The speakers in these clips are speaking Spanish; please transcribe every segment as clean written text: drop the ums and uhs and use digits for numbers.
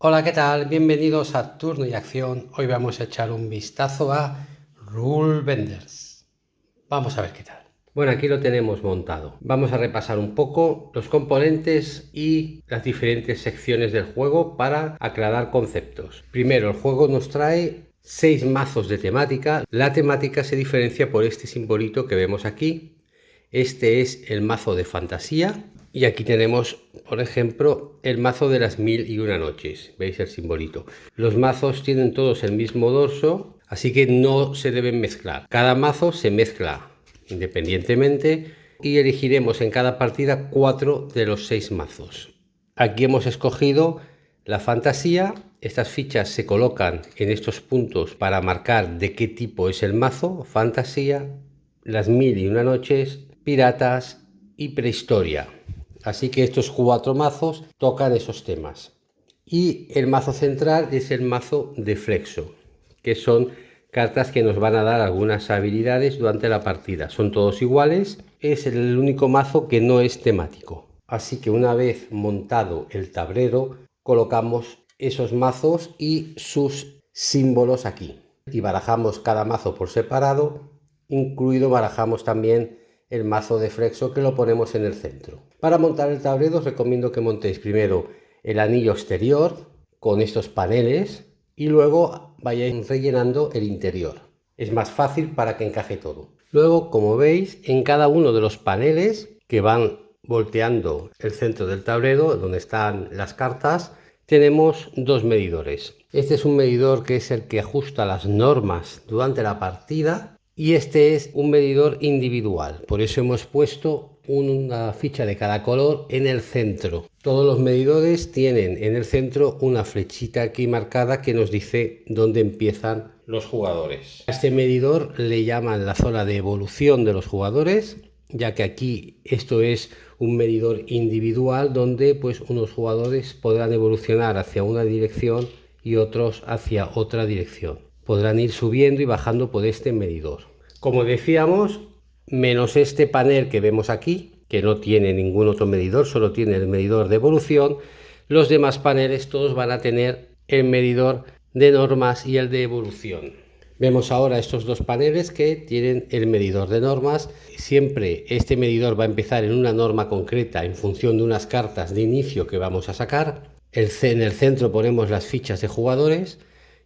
Hola, ¿qué tal? Bienvenidos a Turno y Acción. Hoy vamos a echar un vistazo a Rule Benders. Vamos a ver qué tal. Bueno, aquí lo tenemos montado. Vamos a repasar un poco los componentes y las diferentes secciones del juego para aclarar conceptos. Primero, el juego nos trae 6 mazos de temática. La temática se diferencia por este simbolito que vemos aquí. Este es el mazo de fantasía. Y aquí tenemos, por ejemplo, el mazo de las 1001 noches. ¿Veis el simbolito? Los mazos tienen todos el mismo dorso, así que no se deben mezclar. Cada mazo se mezcla independientemente y elegiremos en cada partida 4 de los 6 mazos. Aquí hemos escogido la fantasía. Estas fichas se colocan en estos puntos para marcar de qué tipo es el mazo. Fantasía, las 1001 noches, piratas y prehistoria. Así que estos 4 mazos tocan esos temas. Y el mazo central es el mazo de flexo, que son cartas que nos van a dar algunas habilidades durante la partida. Son todos iguales, es el único mazo que no es temático. Así que una vez montado el tablero, colocamos esos mazos y sus símbolos aquí. Y barajamos cada mazo por separado, incluido barajamos también el mazo de flexo, que lo ponemos en el centro. Para montar el tablero os recomiendo que montéis primero el anillo exterior con estos paneles y luego vayáis rellenando el interior. Es más fácil para que encaje todo. Luego, como veis, en cada uno de los paneles que van volteando el centro del tablero, donde están las cartas, tenemos 2 medidores. Este es un medidor que es el que ajusta las normas durante la partida. Y este es un medidor individual, por eso hemos puesto una ficha de cada color en el centro. Todos los medidores tienen en el centro una flechita aquí marcada que nos dice dónde empiezan los jugadores. A este medidor le llaman la zona de evolución de los jugadores, ya que aquí esto es un medidor individual donde pues unos jugadores podrán evolucionar hacia una dirección y otros hacia otra dirección. Podrán ir subiendo y bajando por este medidor. Como decíamos, menos este panel que vemos aquí, que no tiene ningún otro medidor, solo tiene el medidor de evolución, los demás paneles todos van a tener el medidor de normas y el de evolución. Vemos ahora estos 2 paneles que tienen el medidor de normas. Siempre este medidor va a empezar en una norma concreta en función de unas cartas de inicio que vamos a sacar. En el centro ponemos las fichas de jugadores.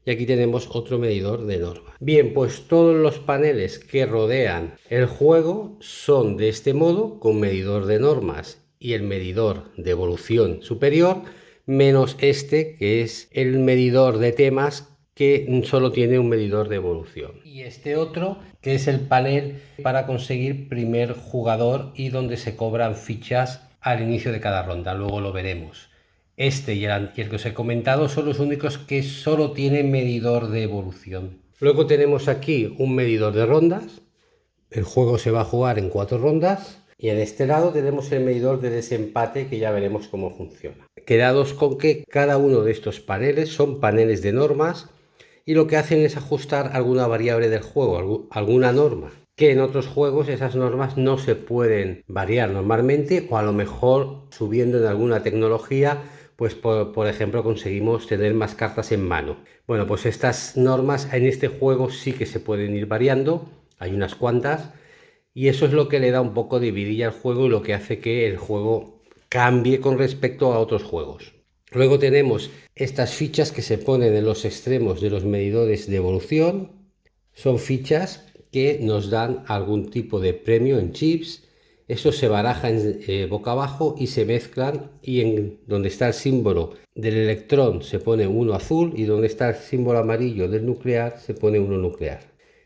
Y aquí tenemos otro medidor de norma. Bien, pues todos los paneles que rodean el juego son de este modo, con medidor de normas y el medidor de evolución superior, menos este que es el medidor de temas, que solo tiene un medidor de evolución. Y este otro, que es el panel para conseguir primer jugador y donde se cobran fichas al inicio de cada ronda. Luego lo veremos. Este y el que os he comentado son los únicos que solo tienen medidor de evolución. Luego tenemos aquí un medidor de rondas. El juego se va a jugar en 4 rondas. Y en este lado tenemos el medidor de desempate, que ya veremos cómo funciona. Quedados con que cada uno de estos paneles son paneles de normas y lo que hacen es ajustar alguna variable del juego, alguna norma, que en otros juegos esas normas no se pueden variar normalmente, o a lo mejor subiendo en alguna tecnología pues por ejemplo conseguimos tener más cartas en mano. Bueno, pues estas normas en este juego sí que se pueden ir variando, hay unas cuantas, y eso es lo que le da un poco de vidilla al juego y lo que hace que el juego cambie con respecto a otros juegos. Luego tenemos estas fichas que se ponen en los extremos de los medidores de evolución. Son fichas que nos dan algún tipo de premio en chips. Estos se barajan boca abajo y se mezclan, y en donde está el símbolo del electrón se pone uno azul y donde está el símbolo amarillo del nuclear se pone uno nuclear.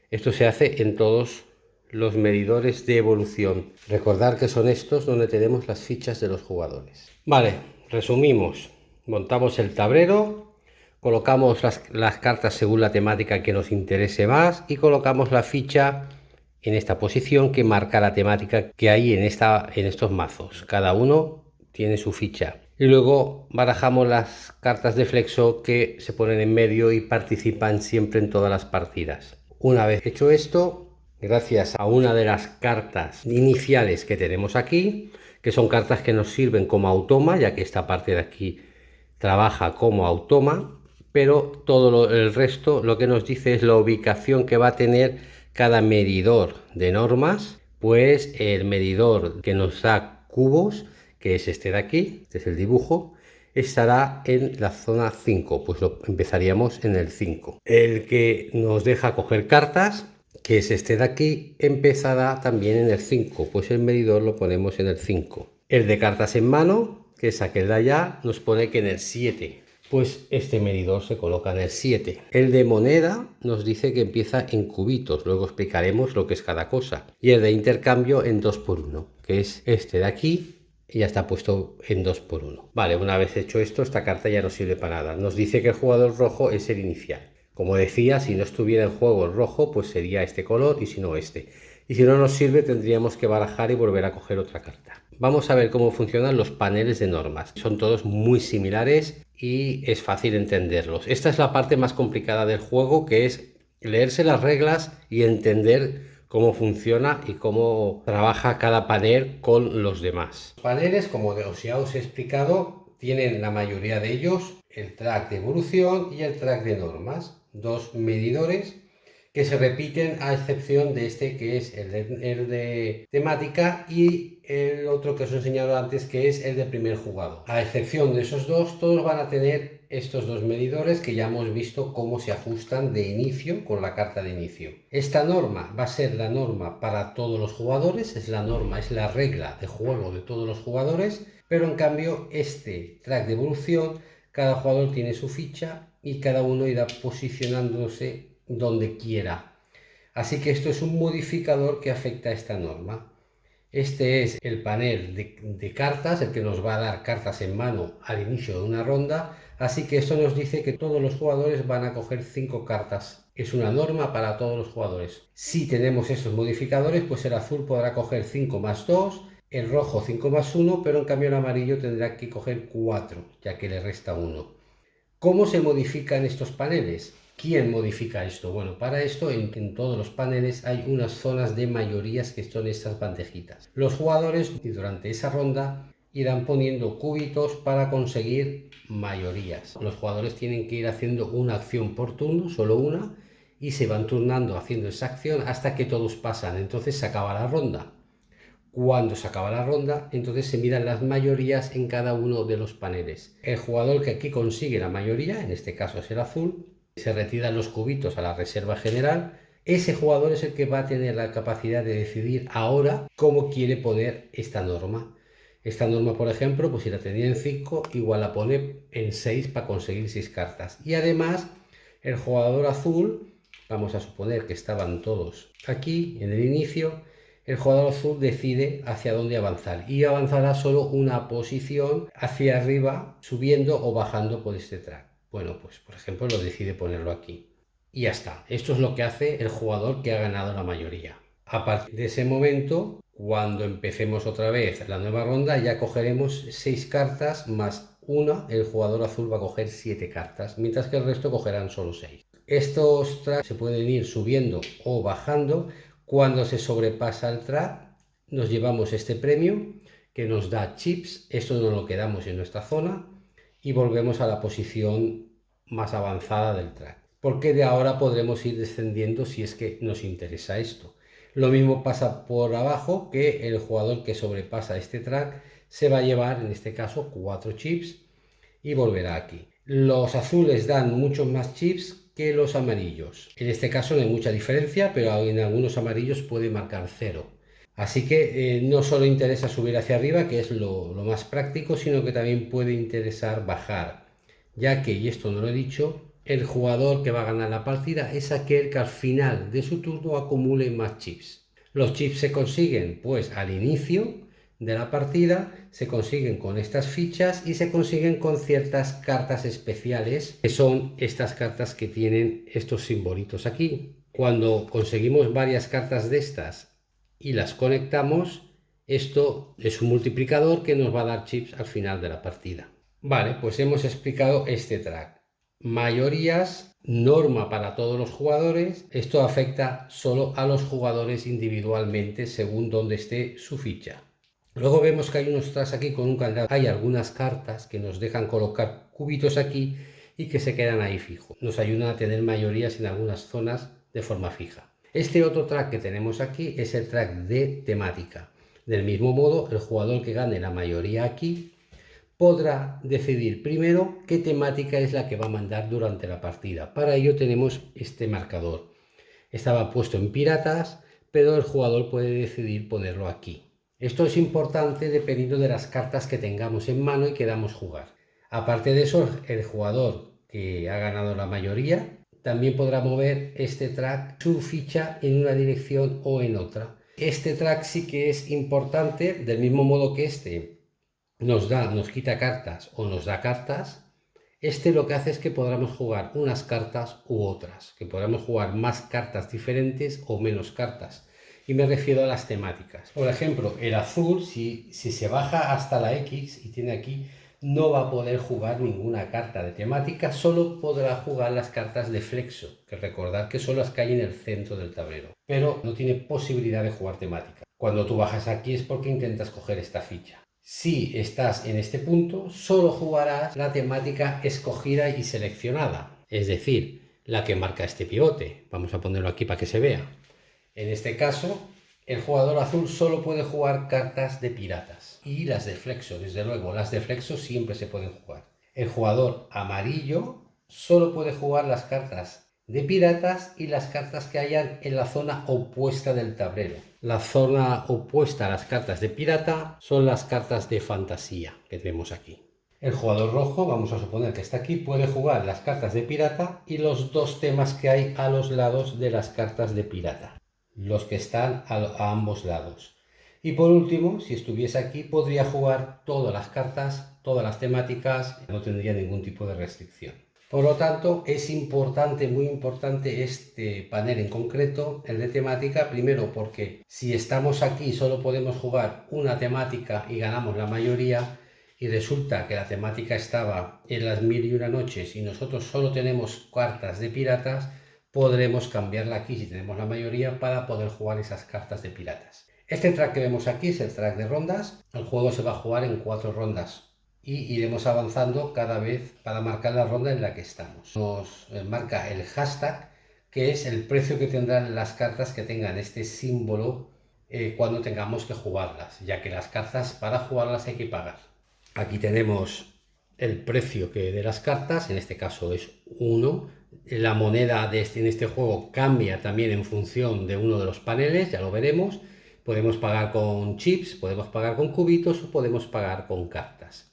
Esto se hace en todos los medidores de evolución. Recordar que son estos donde tenemos las fichas de los jugadores. Vale, resumimos. Montamos el tablero, colocamos las cartas según la temática que nos interese más y colocamos la ficha en esta posición que marca la temática que hay en estos mazos. Cada uno tiene su ficha. Y luego barajamos las cartas de flexo que se ponen en medio y participan siempre en todas las partidas. Una vez hecho esto, gracias a una de las cartas iniciales que tenemos aquí, que son cartas que nos sirven como automa, ya que esta parte de aquí trabaja como automa, pero todo el resto lo que nos dice es la ubicación que va a tener cada medidor de normas. Pues el medidor que nos da cubos, que es este de aquí, este es el dibujo, estará en la zona 5, pues empezaríamos en el 5. El que nos deja coger cartas, que es este de aquí, empezará también en el 5, pues el medidor lo ponemos en el 5. El de cartas en mano, que es aquel de allá, nos pone que en el 7. Pues este medidor se coloca en el 7. El de moneda nos dice que empieza en cubitos, luego explicaremos lo que es cada cosa. Y el de intercambio en 2×1, que es este de aquí, y ya está puesto en 2×1. Vale, una vez hecho esto, esta carta ya no sirve para nada. Nos dice que el jugador rojo es el inicial. Como decía, si no estuviera en juego el rojo, pues sería este color y si no este. Y si no nos sirve, tendríamos que barajar y volver a coger otra carta. Vamos a ver cómo funcionan los paneles de normas. Son todos muy similares y es fácil entenderlos. Esta es la parte más complicada del juego, que es leerse las reglas y entender cómo funciona y cómo trabaja cada panel con los demás. Los paneles, como ya os he explicado, tienen la mayoría de ellos el track de evolución y el track de normas, dos medidores que se repiten a excepción de este, que es el de temática, y el otro que os he enseñado antes, que es el de primer jugador. A excepción de esos dos, todos van a tener estos dos medidores que ya hemos visto cómo se ajustan de inicio con la carta de inicio. Esta norma va a ser la norma para todos los jugadores, es la regla de juego de todos los jugadores, pero en cambio este track de evolución, cada jugador tiene su ficha y cada uno irá posicionándose donde quiera. Así que esto es un modificador que afecta a esta norma. Este es el panel de cartas, el que nos va a dar cartas en mano al inicio de una ronda. Así que esto nos dice que todos los jugadores van a coger 5 cartas. Es una norma para todos los jugadores. Si tenemos estos modificadores, pues el azul podrá coger 5 más 2, el rojo 5 más 1, pero en cambio el amarillo tendrá que coger 4, ya que le resta 1. ¿Cómo se modifican estos paneles? ¿Quién modifica esto? Bueno, para esto en todos los paneles hay unas zonas de mayorías que son estas bandejitas. Los jugadores durante esa ronda irán poniendo cubitos para conseguir mayorías. Los jugadores tienen que ir haciendo una acción por turno, solo una, y se van turnando haciendo esa acción hasta que todos pasan. Entonces se acaba la ronda. Cuando se acaba la ronda, entonces se miran las mayorías en cada uno de los paneles. El jugador que aquí consigue la mayoría, en este caso es el azul, se retiran los cubitos a la reserva general. Ese jugador es el que va a tener la capacidad de decidir ahora cómo quiere poner esta norma. Esta norma, por ejemplo, pues si la tenía en 5, igual la pone en 6 para conseguir 6 cartas. Y además, el jugador azul, vamos a suponer que estaban todos aquí en el inicio, el jugador azul decide hacia dónde avanzar y avanzará solo una posición hacia arriba, subiendo o bajando por este track. Bueno, pues por ejemplo lo decide ponerlo aquí. Y ya está. Esto es lo que hace el jugador que ha ganado la mayoría. A partir de ese momento, cuando empecemos otra vez la nueva ronda, ya cogeremos 6 cartas más una. El jugador azul va a coger 7 cartas, mientras que el resto cogerán solo 6. Estos tracks se pueden ir subiendo o bajando. Cuando se sobrepasa el track, nos llevamos este premio que nos da chips. Esto nos lo quedamos en nuestra zona y volvemos a la posición más avanzada del track, porque de ahora podremos ir descendiendo si es que nos interesa esto. Lo mismo pasa por abajo, que el jugador que sobrepasa este track se va a llevar, en este caso, 4 chips y volverá aquí. Los azules dan muchos más chips que los amarillos. En este caso no hay mucha diferencia, pero en algunos amarillos puede marcar 0. Así que no solo interesa subir hacia arriba, que es lo más práctico, sino que también puede interesar bajar, ya que, y esto no lo he dicho, el jugador que va a ganar la partida es aquel que al final de su turno acumule más chips. Los chips se consiguen pues al inicio de la partida, se consiguen con estas fichas y se consiguen con ciertas cartas especiales, que son estas cartas que tienen estos simbolitos aquí. Cuando conseguimos varias cartas de estas y las conectamos, esto es un multiplicador que nos va a dar chips al final de la partida. Vale, pues hemos explicado este track. mayorías, norma para todos los jugadores. Esto afecta solo a los jugadores individualmente según donde esté su ficha. Luego vemos que hay unos tracks aquí con un candado. Hay algunas cartas que nos dejan colocar cubitos aquí y que se quedan ahí fijos. Nos ayudan a tener mayorías en algunas zonas de forma fija. Este otro track que tenemos aquí es el track de temática. Del mismo modo, el jugador que gane la mayoría aquí podrá decidir primero qué temática es la que va a mandar durante la partida. Para ello tenemos este marcador. Estaba puesto en piratas, pero el jugador puede decidir ponerlo aquí. Esto es importante dependiendo de las cartas que tengamos en mano y queramos jugar. Aparte de eso, el jugador que ha ganado la mayoría también podrá mover este track, su ficha, en una dirección o en otra. Este track sí que es importante, del mismo modo que este nos quita cartas o nos da cartas. Este lo que hace es que podamos jugar unas cartas u otras, que podamos jugar más cartas diferentes o menos cartas. Y me refiero a las temáticas. Por ejemplo, el azul, si se baja hasta la X y tiene aquí, no va a poder jugar ninguna carta de temática, solo podrá jugar las cartas de flexo, que recordad que son las que hay en el centro del tablero, pero no tiene posibilidad de jugar temática. Cuando tú bajas aquí es porque intentas coger esta ficha. Si estás en este punto, solo jugarás la temática escogida y seleccionada, es decir, la que marca este pivote. Vamos a ponerlo aquí para que se vea. En este caso, el jugador azul solo puede jugar cartas de piratas y las de flexo, desde luego, las de flexo siempre se pueden jugar. El jugador amarillo solo puede jugar las cartas de piratas y las cartas que hayan en la zona opuesta del tablero. La zona opuesta a las cartas de pirata son las cartas de fantasía que tenemos aquí. El jugador rojo, vamos a suponer que está aquí, puede jugar las cartas de pirata y los dos temas que hay a los lados de las cartas de pirata, los que están a ambos lados. Y por último, si estuviese aquí, podría jugar todas las cartas, todas las temáticas, no tendría ningún tipo de restricción. Por lo tanto, es importante, muy importante este panel en concreto, el de temática, primero porque si estamos aquí solo podemos jugar una temática y ganamos la mayoría, y resulta que la temática estaba en las 1001 noches y nosotros solo tenemos cartas de piratas, podremos cambiarla aquí si tenemos la mayoría para poder jugar esas cartas de piratas. Este track que vemos aquí es el track de rondas. El juego se va a jugar en 4 rondas y iremos avanzando cada vez para marcar la ronda en la que estamos. Nos marca el hashtag, que es el precio que tendrán las cartas que tengan este símbolo cuando tengamos que jugarlas, ya que las cartas para jugarlas hay que pagar. Aquí tenemos el precio de las cartas, en este caso es 1. La moneda en este juego cambia también en función de uno de los paneles, ya lo veremos. Podemos pagar con chips, podemos pagar con cubitos o podemos pagar con cartas.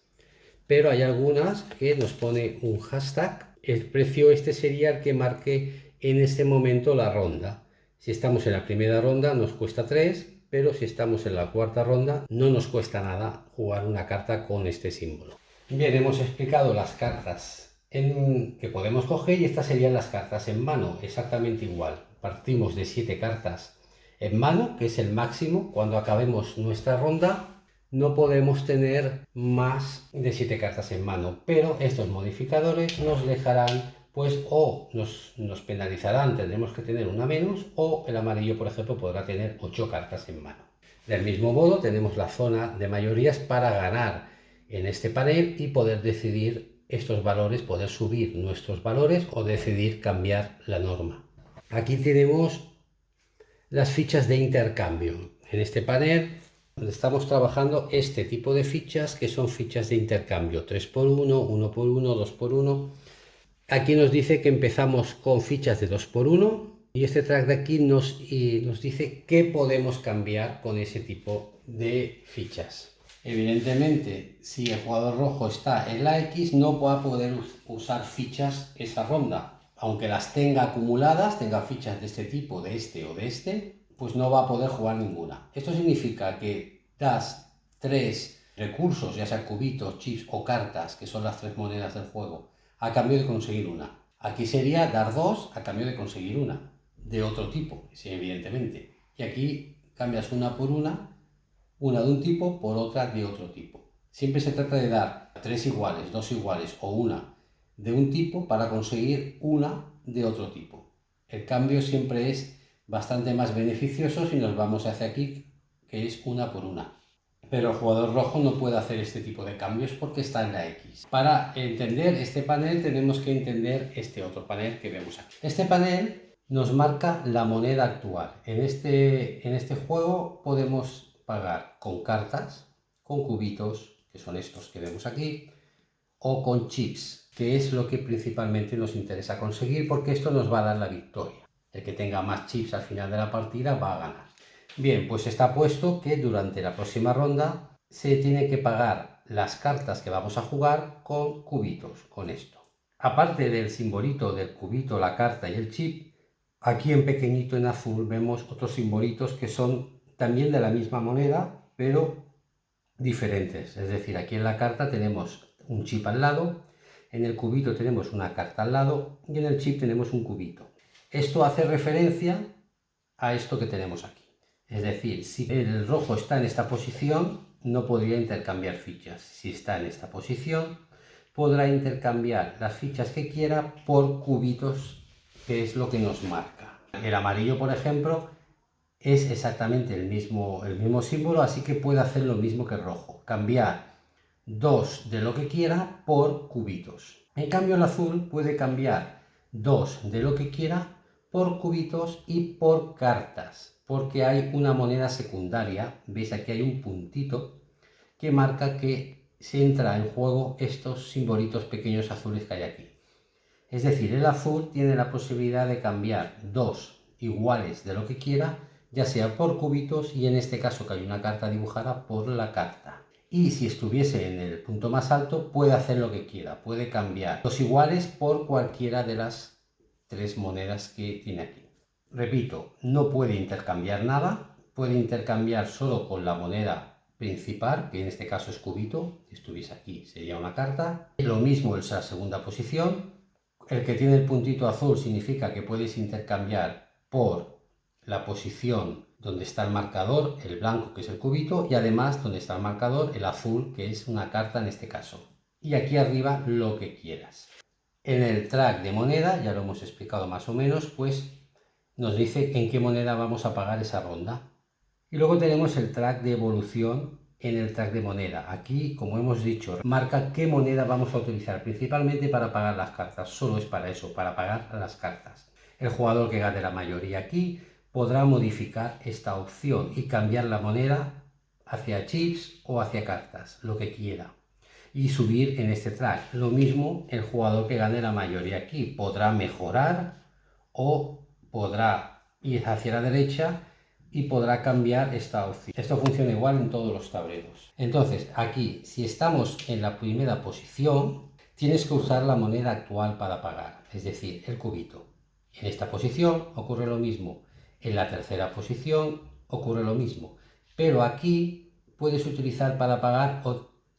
Pero hay algunas que nos pone un hashtag. El precio este sería el que marque en este momento la ronda. Si estamos en la primera ronda nos cuesta 3, pero si estamos en la cuarta ronda no nos cuesta nada jugar una carta con este símbolo. Bien, hemos explicado las cartas que podemos coger y estas serían las cartas en mano, exactamente igual. Partimos de 7 cartas en mano, que es el máximo. Cuando acabemos nuestra ronda no podemos tener más de 7 cartas en mano, pero estos modificadores nos dejarán, pues, o nos penalizarán, tendremos que tener una menos, o el amarillo, por ejemplo, podrá tener 8 cartas en mano. Del mismo modo, tenemos la zona de mayorías para ganar en este panel y poder decidir estos valores, poder subir nuestros valores o decidir cambiar la norma. Aquí tenemos las fichas de intercambio. En este panel estamos trabajando este tipo de fichas que son fichas de intercambio 3x1, 1x1, 2x1. Aquí nos dice que empezamos con fichas de 2x1 y este track de aquí nos dice qué podemos cambiar con ese tipo de fichas. Evidentemente, si el jugador rojo está en la X, no va a poder usar fichas esa ronda. Aunque las tenga acumuladas, tenga fichas de este tipo, de este o de este, pues no va a poder jugar ninguna. Esto significa que das 3 recursos, ya sea cubitos, chips o cartas, que son las 3 monedas del juego, a cambio de conseguir una. Aquí sería dar 2 a cambio de conseguir una, de otro tipo, sí, evidentemente. Y aquí cambias una por una de un tipo por otra de otro tipo. Siempre se trata de dar 3 iguales, 2 iguales o una de un tipo para conseguir una de otro tipo. El cambio siempre es bastante más beneficioso si nos vamos hacia aquí, que es una por una. Pero el jugador rojo no puede hacer este tipo de cambios porque está en la X. Para entender este panel tenemos que entender este otro panel que vemos aquí. Este panel nos marca la moneda actual. En este juego podemos pagar con cartas, con cubitos, que son estos que vemos aquí, o con chips, que es lo que principalmente nos interesa conseguir porque esto nos va a dar la victoria. El que tenga más chips al final de la partida va a ganar. Bien, pues está puesto que durante la próxima ronda se tiene que pagar las cartas que vamos a jugar con cubitos, con esto. Aparte del simbolito del cubito, la carta y el chip, aquí en pequeñito en azul vemos otros simbolitos que son también de la misma moneda, pero diferentes. Es decir, aquí en la carta tenemos un chip al lado, en el cubito tenemos una carta al lado y en el chip tenemos un cubito. Esto hace referencia a esto que tenemos aquí. Es decir, si el rojo está en esta posición, no podría intercambiar fichas. Si está en esta posición, podrá intercambiar las fichas que quiera por cubitos, que es lo que nos marca. El amarillo, por ejemplo, es exactamente el mismo símbolo, así que puede hacer lo mismo que el rojo. Cambiar dos de lo que quiera por cubitos. En cambio, el azul puede cambiar dos de lo que quiera por cubitos y por cartas, porque hay una moneda secundaria. Veis, aquí hay un puntito que marca que se entra en juego estos simbolitos pequeños azules que hay aquí. Es decir, el azul tiene la posibilidad de cambiar dos iguales de lo que quiera, ya sea por cubitos y en este caso que hay una carta dibujada, por la carta. Y si estuviese en el punto más alto, puede hacer lo que quiera, puede cambiar los iguales por cualquiera de las tres monedas que tiene aquí. Repito, no puede intercambiar nada, puede intercambiar solo con la moneda principal, que en este caso es cubito. Si estuviese aquí sería una carta. Lo mismo en la segunda posición. El que tiene el puntito azul significa que puedes intercambiar por la posición donde está el marcador, el blanco que es el cubito, y además donde está el marcador, el azul, que es una carta en este caso. Y aquí arriba lo que quieras. En el track de moneda, ya lo hemos explicado más o menos, pues nos dice en qué moneda vamos a pagar esa ronda. Y luego tenemos el track de evolución en el track de moneda. Aquí, como hemos dicho, marca qué moneda vamos a utilizar, principalmente para pagar las cartas. Solo es para eso, para pagar las cartas. El jugador que gane la mayoría aquí podrá modificar esta opción y cambiar la moneda hacia chips o hacia cartas, lo que quiera, y subir en este track. Lo mismo el jugador que gane la mayoría aquí podrá mejorar o podrá ir hacia la derecha y podrá cambiar esta opción. Esto funciona igual en todos los tableros. Entonces, aquí, si estamos en la primera posición, tienes que usar la moneda actual para pagar, es decir, el cubito. En esta posición ocurre lo mismo. En la tercera posición ocurre lo mismo. Pero aquí puedes utilizar para pagar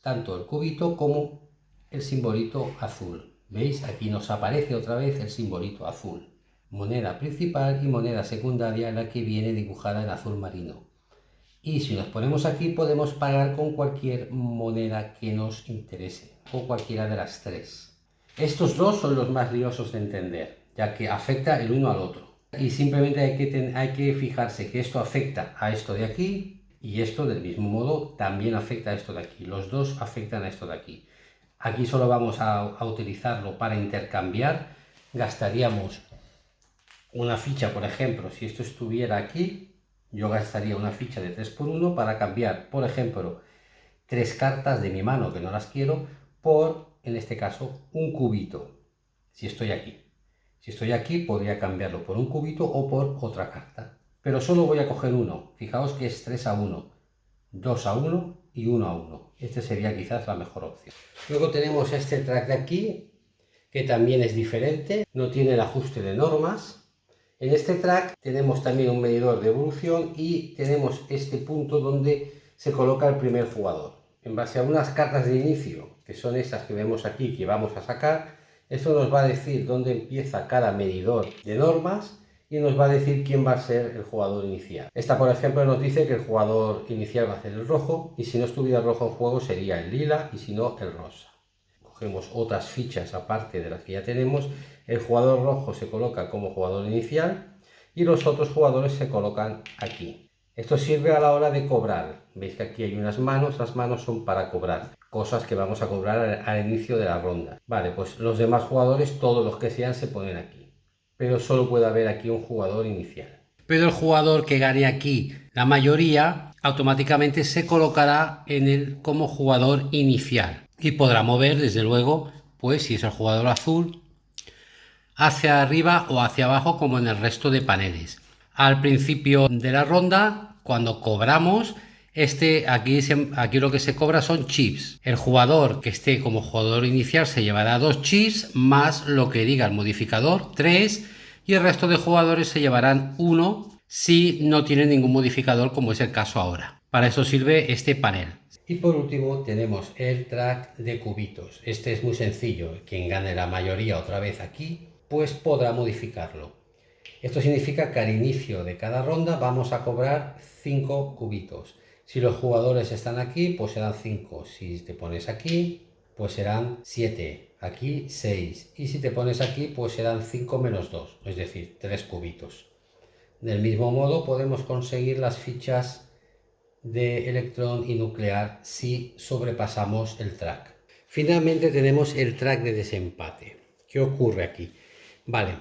tanto el cubito como el simbolito azul. ¿Veis? Aquí nos aparece otra vez el simbolito azul. Moneda principal y moneda secundaria, la que viene dibujada en azul marino. Y si nos ponemos aquí podemos pagar con cualquier moneda que nos interese, o cualquiera de las tres. Estos dos son los más liosos de entender, ya que afecta el uno al otro. Y simplemente hay que fijarse que esto afecta a esto de aquí y esto del mismo modo también afecta a esto de aquí. Los dos afectan a esto de aquí. Aquí solo vamos a utilizarlo para intercambiar. Gastaríamos una ficha, por ejemplo, si esto estuviera aquí, yo gastaría una ficha de 3 por 1 para cambiar, por ejemplo, 3 cartas de mi mano que no las quiero por, en este caso, un cubito. Si estoy aquí. Si estoy aquí, podría cambiarlo por un cubito o por otra carta. Pero solo voy a coger uno. Fijaos que es 3 a 1, 2 a 1 y 1 a 1. Este sería quizás la mejor opción. Luego tenemos este track de aquí, que también es diferente. No tiene el ajuste de normas. En este track tenemos también un medidor de evolución y tenemos este punto donde se coloca el primer jugador. En base a unas cartas de inicio, que son estas que vemos aquí que vamos a sacar, esto nos va a decir dónde empieza cada medidor de normas y nos va a decir quién va a ser el jugador inicial. Esta, por ejemplo, nos dice que el jugador inicial va a ser el rojo y si no estuviera el rojo en juego sería el lila y si no el rosa. cogemos otras fichas aparte de las que ya tenemos, el jugador rojo se coloca como jugador inicial y los otros jugadores se colocan aquí. Esto sirve a la hora de cobrar. Veis que aquí hay unas manos, las manos son para cobrar, cosas que vamos a cobrar al inicio de la ronda. Vale, pues los demás jugadores, todos los que sean, se ponen aquí. Pero solo puede haber aquí un jugador inicial. Pero el jugador que gane aquí la mayoría, automáticamente se colocará en él como jugador inicial. Y podrá mover, desde luego, pues si es el jugador azul, hacia arriba o hacia abajo como en el resto de paneles. Al principio de la ronda, cuando cobramos, aquí lo que se cobra son chips. El jugador que esté como jugador inicial se llevará 2 chips más lo que diga el modificador, 3, y el resto de jugadores se llevarán 1 si no tienen ningún modificador, como es el caso ahora. Para eso sirve este panel. Y por último tenemos el track de cubitos. Este es muy sencillo. Quien gane la mayoría otra vez aquí, pues podrá modificarlo. Esto significa que al inicio de cada ronda vamos a cobrar 5 cubitos. Si los jugadores están aquí, pues serán 5. Si te pones aquí, pues serán 7. Aquí 6. Y si te pones aquí, pues serán 5 menos 2, es decir, 3 cubitos. Del mismo modo podemos conseguir las fichas de electrón y nuclear si sobrepasamos el track. Finalmente tenemos el track de desempate. ¿Qué ocurre aquí? Vale,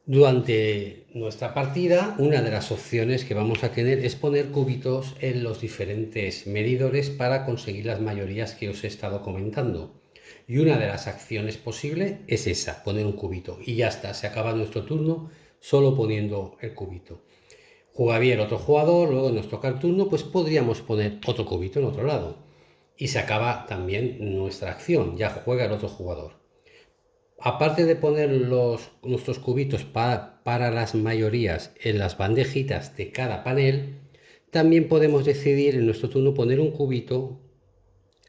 durante nuestra partida, una de las opciones que vamos a tener es poner cubitos en los diferentes medidores para conseguir las mayorías que os he estado comentando. Y una de las acciones posibles es esa, poner un cubito. Y ya está, se acaba nuestro turno solo poniendo el cubito. Jugaría el otro jugador, luego en nuestro turno, pues podríamos poner otro cubito en otro lado. Y se acaba también nuestra acción, ya juega el otro jugador. Aparte de poner nuestros cubitos para las mayorías en las bandejitas de cada panel, también podemos decidir en nuestro turno poner un cubito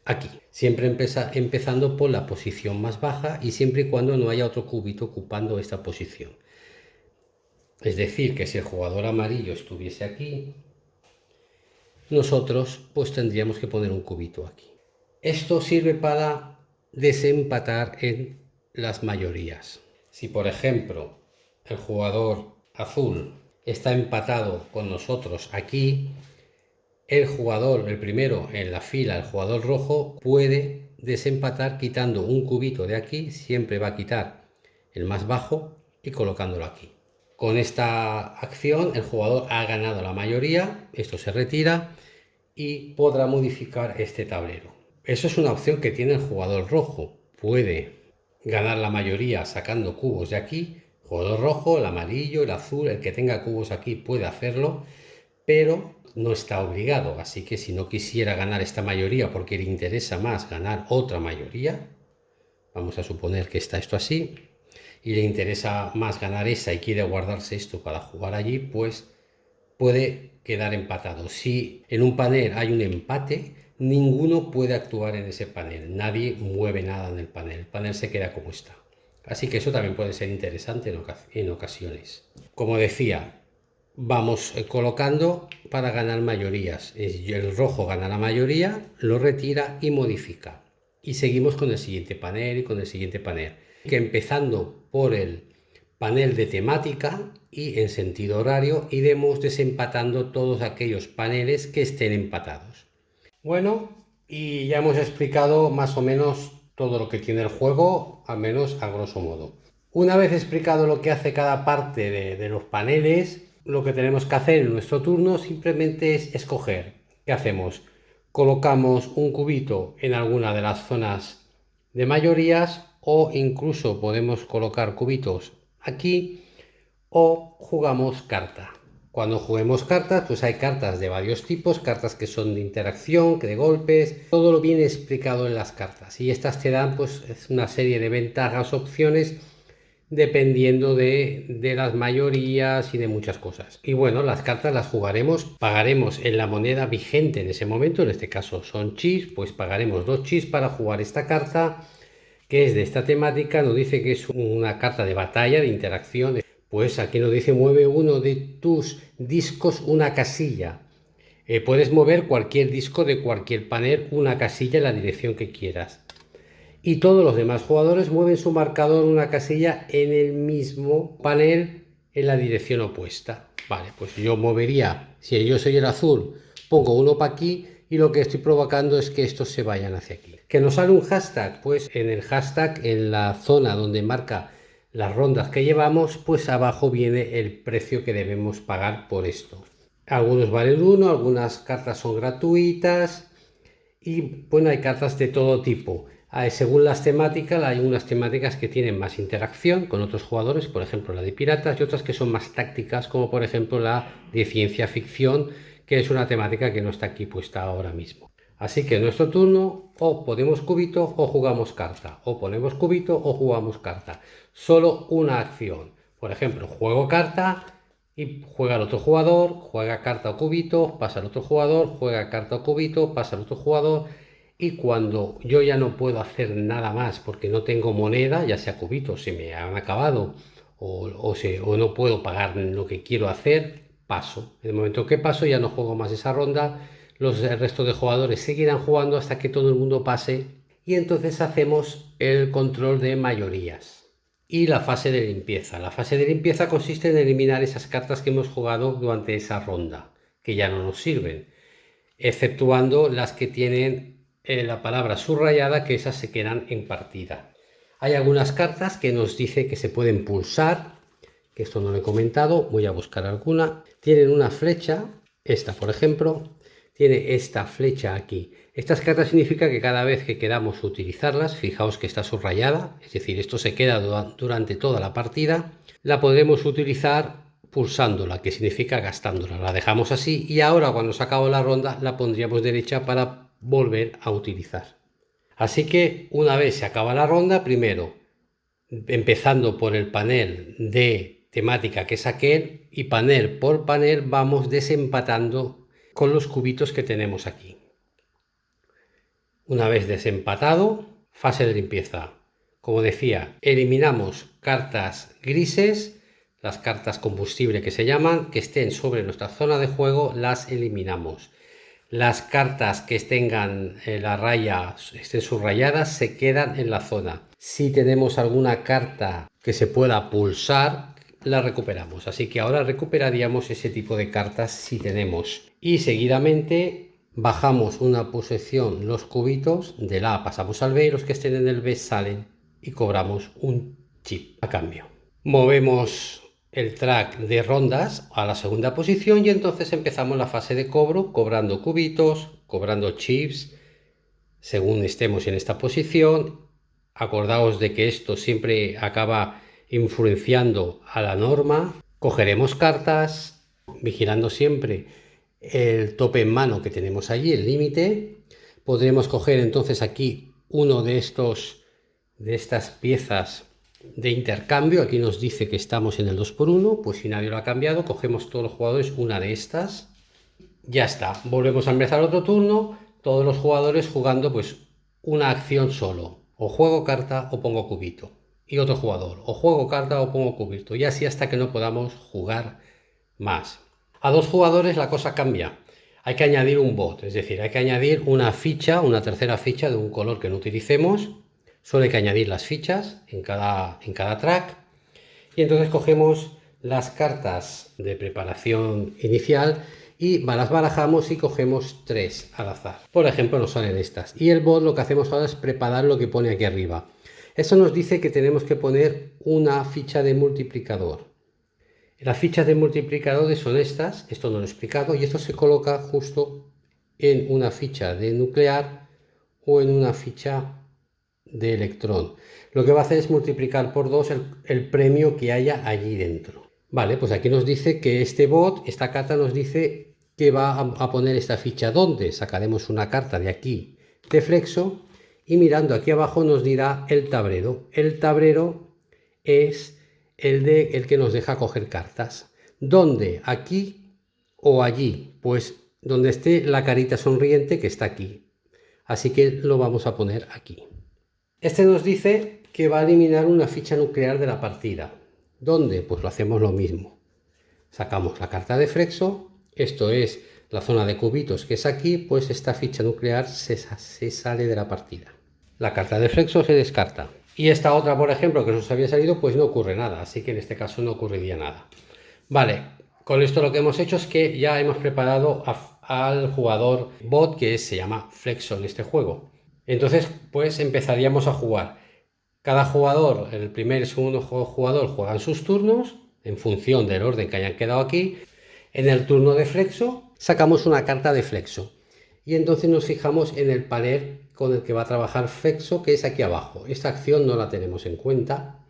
aquí, siempre empezando por la posición más baja y siempre y cuando no haya otro cubito ocupando esta posición. Es decir, que si el jugador amarillo estuviese aquí, nosotros pues tendríamos que poner un cubito aquí. Esto sirve para desempatar en las mayorías. Si por ejemplo el jugador azul está empatado con nosotros aquí, el primero en la fila, el jugador rojo, puede desempatar quitando un cubito de aquí, siempre va a quitar el más bajo y colocándolo aquí. Con esta acción el jugador ha ganado la mayoría, esto se retira y podrá modificar este tablero. Eso es una opción que tiene el jugador rojo, puede ganar la mayoría sacando cubos de aquí, el jugador rojo, el amarillo, el azul, el que tenga cubos aquí puede hacerlo, pero no está obligado, así que si no quisiera ganar esta mayoría porque le interesa más ganar otra mayoría, vamos a suponer que está esto así, y le interesa más ganar esa y quiere guardarse esto para jugar allí, pues puede quedar empatado. Si en un panel hay un empate, ninguno puede actuar en ese panel, nadie mueve nada en el panel se queda como está. Así que eso también puede ser interesante en ocasiones. Como decía, vamos colocando para ganar mayorías. El rojo gana la mayoría, lo retira y modifica. Y seguimos con el siguiente panel y con el siguiente panel. Que empezando por el panel de temática y en sentido horario iremos desempatando todos aquellos paneles que estén empatados. Bueno, y ya hemos explicado más o menos todo lo que tiene el juego, al menos a grosso modo. Una vez explicado lo que hace cada parte de los paneles, lo que tenemos que hacer en nuestro turno simplemente es escoger. ¿Qué hacemos? Colocamos un cubito en alguna de las zonas de mayorías o incluso podemos colocar cubitos aquí o jugamos carta. Cuando juguemos cartas, pues hay cartas de varios tipos, cartas que son de interacción, que de golpes, todo lo viene explicado en las cartas y estas te dan pues una serie de ventajas, opciones dependiendo de las mayorías y de muchas cosas. Y bueno, las cartas las jugaremos, pagaremos en la moneda vigente en ese momento, en este caso son chis, pues pagaremos 2 chis para jugar esta carta que es de esta temática. Nos dice que es una carta de batalla, de interacción. Pues aquí nos dice mueve uno de tus discos una casilla. Puedes mover cualquier disco de cualquier panel una casilla en la dirección que quieras. y todos los demás jugadores mueven su marcador una casilla en el mismo panel en la dirección opuesta. Vale, pues yo movería, si yo soy el azul, pongo uno para aquí y lo que estoy provocando es que estos se vayan hacia aquí. ¿Que nos sale un hashtag? Pues en el hashtag, en la zona donde marca las rondas que llevamos, pues abajo viene el precio que debemos pagar por esto. Algunos valen 1, algunas cartas son gratuitas y bueno, hay cartas de todo tipo. Según las temáticas, hay unas temáticas que tienen más interacción con otros jugadores, por ejemplo la de piratas, y otras que son más tácticas, como por ejemplo la de ciencia ficción, que es una temática que no está aquí puesta ahora mismo. Así que en nuestro turno o ponemos cubito o jugamos carta, o ponemos cubito o jugamos carta. Solo una acción. Por ejemplo, juego carta y juega el otro jugador, juega carta o cubito, pasa al otro jugador, juega carta o cubito, pasa al otro jugador. Y cuando yo ya no puedo hacer nada más porque no tengo moneda, ya sea cubitos, se me han acabado o no puedo pagar lo que quiero hacer, paso. En el momento que paso ya no juego más esa ronda, el resto de jugadores seguirán jugando hasta que todo el mundo pase y entonces hacemos el control de mayorías. Y la fase de limpieza. La fase de limpieza consiste en eliminar esas cartas que hemos jugado durante esa ronda, que ya no nos sirven, exceptuando las que tienen la palabra subrayada, que esas se quedan en partida. Hay algunas cartas que nos dice que se pueden pulsar, que esto no lo he comentado, voy a buscar alguna. Tienen una flecha, esta por ejemplo, tiene esta flecha aquí. Estas cartas significa que cada vez que queramos utilizarlas, fijaos que está subrayada, es decir, esto se queda durante toda la partida, la podremos utilizar pulsándola, que significa gastándola. La dejamos así y ahora cuando se acabó la ronda la pondríamos derecha para volver a utilizar. Así que una vez se acaba la ronda, primero empezando por el panel de temática que es aquel, y panel por panel vamos desempatando con los cubitos que tenemos aquí. Una vez desempatado, fase de limpieza. Como decía, eliminamos cartas grises, las cartas combustible que se llaman, que estén sobre nuestra zona de juego, las eliminamos. Las cartas que tengan la raya, estén subrayadas, se quedan en la zona. Si tenemos alguna carta que se pueda pulsar, la recuperamos. Así que ahora recuperaríamos ese tipo de cartas si tenemos. Y seguidamente bajamos una posición los cubitos, del A pasamos al B y los que estén en el B salen y cobramos un chip a cambio. Movemos el track de rondas a la segunda posición y entonces empezamos la fase de cobro, cobrando cubitos, cobrando chips según estemos en esta posición. Acordaos de que esto siempre acaba influenciando a la norma. Cogeremos cartas vigilando siempre el tope en mano que tenemos allí, el límite. Podremos coger entonces aquí uno de estas piezas de intercambio. Aquí nos dice que estamos en el 2x1, pues si nadie lo ha cambiado, cogemos todos los jugadores una de estas. Ya está, volvemos a empezar otro turno, todos los jugadores jugando pues una acción solo. O juego carta o pongo cubito. Y otro jugador, o juego carta o pongo cubito. Y así hasta que no podamos jugar más. A dos jugadores la cosa cambia. Hay que añadir un bot, es decir, hay que añadir una ficha, una tercera ficha de un color que no utilicemos. Solo hay que añadir las fichas en cada track. Y entonces cogemos las cartas de preparación inicial y las barajamos y cogemos 3 al azar. Por ejemplo, nos salen estas. Y el bot lo que hacemos ahora es preparar lo que pone aquí arriba. Esto nos dice que tenemos que poner una ficha de multiplicador. Las fichas de multiplicadores son estas, esto no lo he explicado, y esto se coloca justo en una ficha de nuclear o en una ficha de electrón. Lo que va a hacer es multiplicar por 2 el premio que haya allí dentro. Vale, pues aquí nos dice que este bot, esta carta nos dice que va a poner esta ficha. ¿Dónde? Sacaremos una carta de aquí de flexo y mirando aquí abajo nos dirá el tablero. El tablero es el que nos deja coger cartas. ¿Dónde? ¿Aquí o allí? Pues donde esté la carita sonriente que está aquí. Así que lo vamos a poner aquí. Este nos dice que va a eliminar una ficha nuclear de la partida. ¿Dónde? Pues lo hacemos lo mismo. Sacamos la carta de flexo, esto es la zona de cubitos que es aquí, pues esta ficha nuclear se sale de la partida. la carta de Flexo se descarta. Y esta otra, por ejemplo, que nos había salido, pues no ocurre nada, así que en este caso no ocurriría nada. Vale, con esto lo que hemos hecho es que ya hemos preparado al jugador bot que se llama Flexo en este juego. Entonces, pues empezaríamos a jugar. Cada jugador, el primer y segundo jugador, juegan sus turnos en función del orden que hayan quedado aquí. En el turno de Flexo sacamos una carta de Flexo y entonces nos fijamos en el panel con el que va a trabajar Flexo, que es aquí abajo. Esta acción no la tenemos en cuenta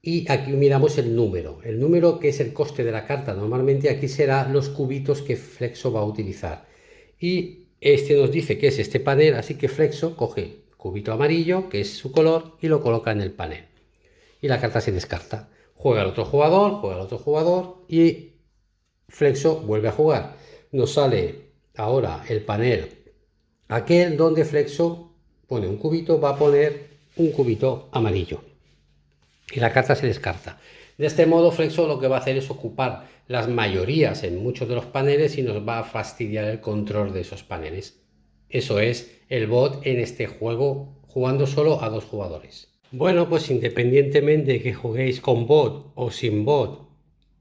y aquí miramos el número que es el coste de la carta. Normalmente aquí será los cubitos que Flexo va a utilizar y este nos dice que es este panel, así que Flexo coge cubito amarillo, que es su color, y lo coloca en el panel. Y la carta se descarta. Juega el otro jugador y Flexo vuelve a jugar. Nos sale ahora el panel aquel donde Flexo pone un cubito, va a poner un cubito amarillo. Y la carta se descarta. De este modo Flexo lo que va a hacer es ocupar las mayorías en muchos de los paneles y nos va a fastidiar el control de esos paneles. Eso es el bot en este juego, jugando solo a 2 jugadores. Bueno, pues independientemente de que juguéis con bot o sin bot,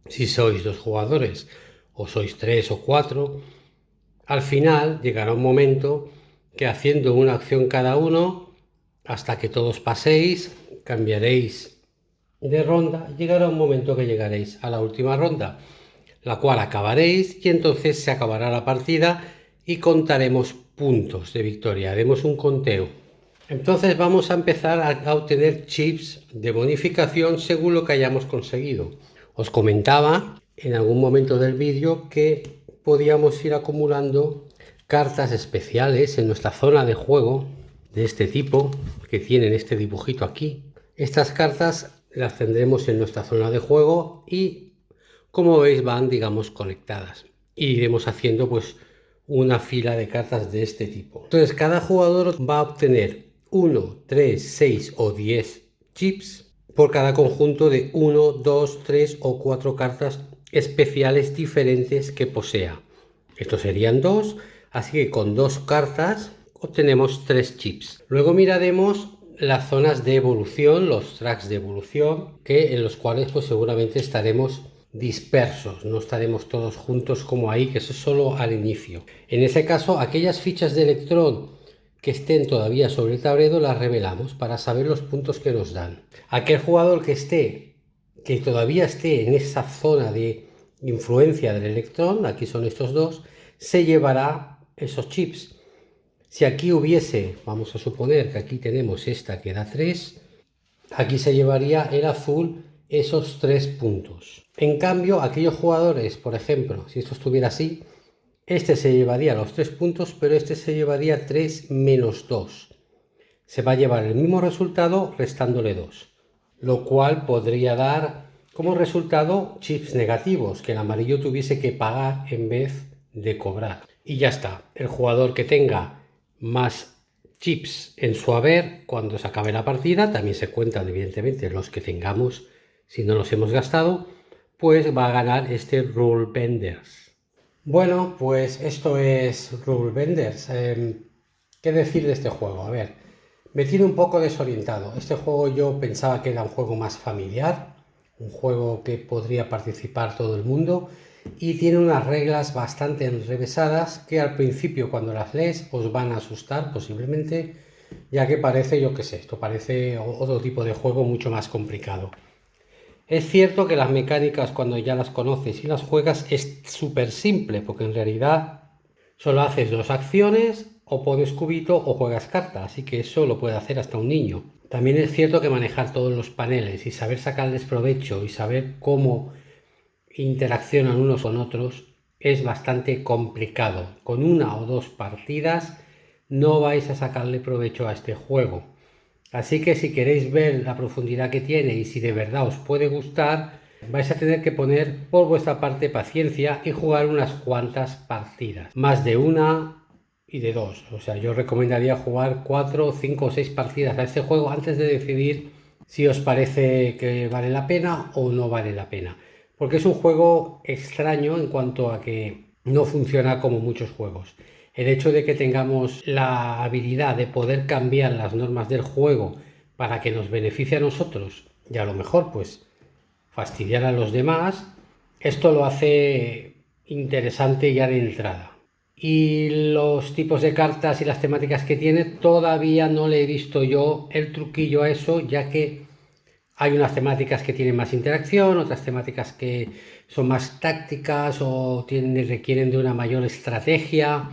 si sois 2 jugadores o sois 3 o 4, al final llegará un momento que haciendo una acción cada uno, hasta que todos paséis, cambiaréis de ronda, llegará un momento que llegaréis a la última ronda, la cual acabaréis y entonces se acabará la partida y contaremos puntos de victoria, haremos un conteo. Entonces vamos a empezar a obtener chips de bonificación según lo que hayamos conseguido. Os comentaba en algún momento del vídeo que podíamos ir acumulando cartas especiales en nuestra zona de juego de este tipo, que tienen este dibujito aquí. Estas cartas las tendremos en nuestra zona de juego y, como veis, van, digamos, conectadas. Y iremos haciendo pues una fila de cartas de este tipo. Entonces cada jugador va a obtener 1, 3, 6 o 10 chips por cada conjunto de 1, 2, 3 o 4 cartas especiales diferentes que posea. Estos serían 2, así que con 2 cartas obtenemos 3 chips. Luego miraremos las zonas de evolución, los tracks de evolución, en los cuales pues seguramente estaremos dispersos, no estaremos todos juntos como ahí, que eso es solo al inicio. En ese caso, aquellas fichas de electrón que estén todavía sobre el tablero las revelamos para saber los puntos que nos dan. Aquel jugador que todavía esté en esa zona de influencia del electrón, aquí son estos dos, se llevará esos chips. Si aquí hubiese, vamos a suponer que aquí tenemos esta que da 3, aquí se llevaría el azul esos 3 puntos. En cambio, aquellos jugadores, por ejemplo, si esto estuviera así, este se llevaría los 3 puntos, pero este se llevaría 3 menos 2. Se va a llevar el mismo resultado restándole 2, lo cual podría dar como resultado chips negativos, que el amarillo tuviese que pagar en vez de cobrar. Y ya está, el jugador que tenga más chips en su haber cuando se acabe la partida, también se cuentan evidentemente los que tengamos si no los hemos gastado, pues va a ganar este Rule Benders. Bueno, pues esto es Rule Benders. ¿Qué decir de este juego? A ver, me tiene un poco desorientado. Este juego yo pensaba que era un juego más familiar, un juego que podría participar todo el mundo, y tiene unas reglas bastante enrevesadas que al principio cuando las lees os van a asustar posiblemente, ya que parece, yo qué sé, esto parece otro tipo de juego mucho más complicado. Es cierto que las mecánicas cuando ya las conoces y las juegas es súper simple, porque en realidad solo haces 2 acciones, o pones cubito o juegas carta, así que eso lo puede hacer hasta un niño. También es cierto que manejar todos los paneles y saber sacarles provecho y saber cómo interaccionan unos con otros es bastante complicado. Con 1 o 2 partidas no vais a sacarle provecho a este juego. Así que si queréis ver la profundidad que tiene y si de verdad os puede gustar, vais a tener que poner por vuestra parte paciencia y jugar unas cuantas partidas. Más de 1 y de 2. O sea, yo recomendaría jugar 4, 5 o 6 partidas a este juego antes de decidir si os parece que vale la pena o no vale la pena. Porque es un juego extraño en cuanto a que no funciona como muchos juegos. El hecho de que tengamos la habilidad de poder cambiar las normas del juego para que nos beneficie a nosotros y a lo mejor pues fastidiar a los demás, esto lo hace interesante ya de entrada. Y los tipos de cartas y las temáticas que tiene, todavía no le he visto yo el truquillo a eso, ya que hay unas temáticas que tienen más interacción, otras temáticas que son más tácticas o requieren de una mayor estrategia.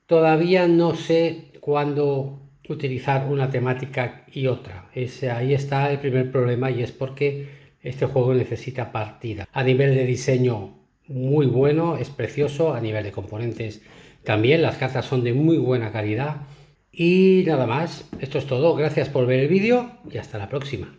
Todavía no sé cuándo utilizar una temática y otra. Ahí está el primer problema, y es porque este juego necesita partida. A nivel de diseño, muy bueno, es precioso. A nivel de componentes también, las cartas son de muy buena calidad. Y nada más, esto es todo. Gracias por ver el vídeo y hasta la próxima.